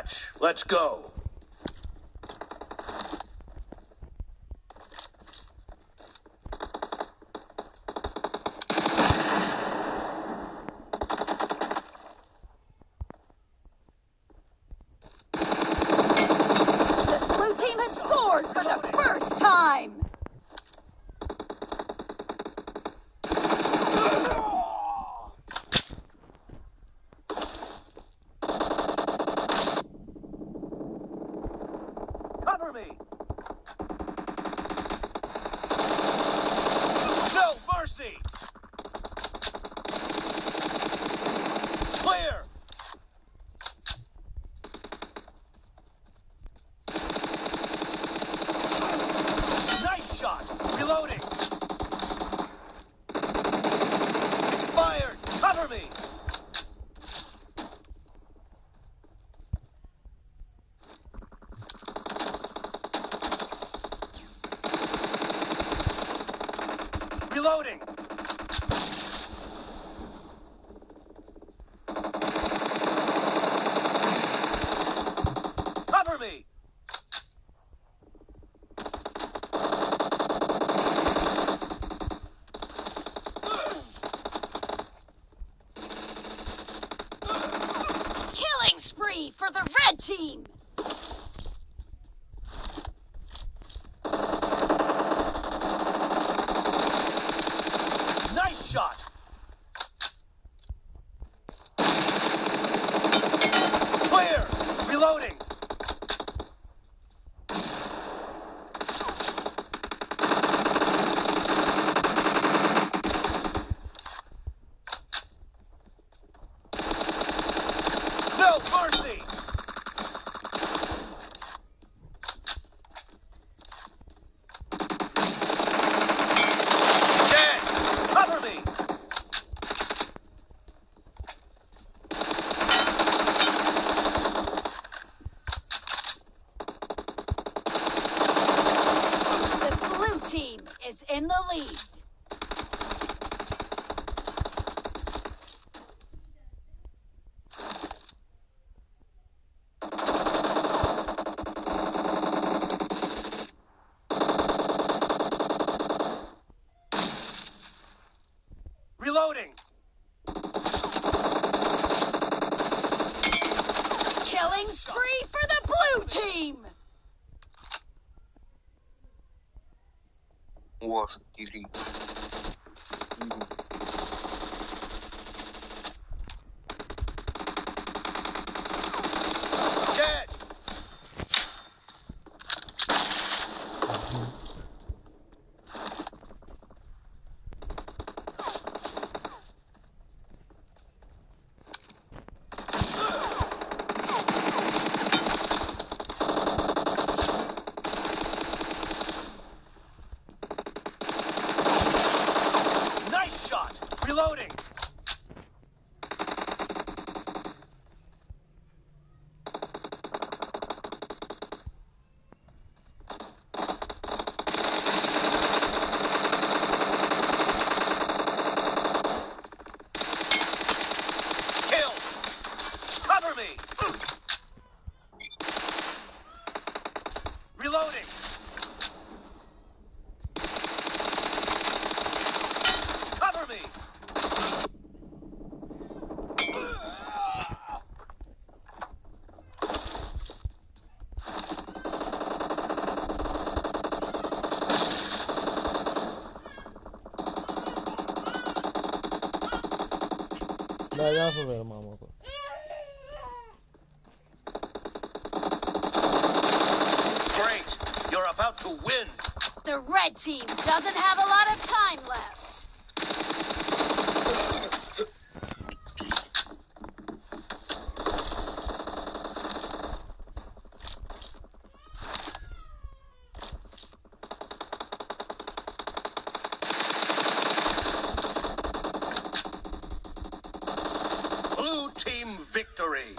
match. Let's go. The blue team has scored for the first time. Cover me! No mercy! Clear! Nice shot! Reloading! Expired! Cover me! Reloading! Cover me! Killing spree for the red team. Nice shot! Clear! Reloading! No mercy! Dead! Cover me! The blue team is in the lead. Reloading! Killing spree for the blue team. Ох, тири. Dead! Nice shot! Reloading! Kill! Cover me! Reloading! Cover me! Dayazo ver mamá. Great! You're about to win! The red team doesn't have a lot of time left. Blue team victory!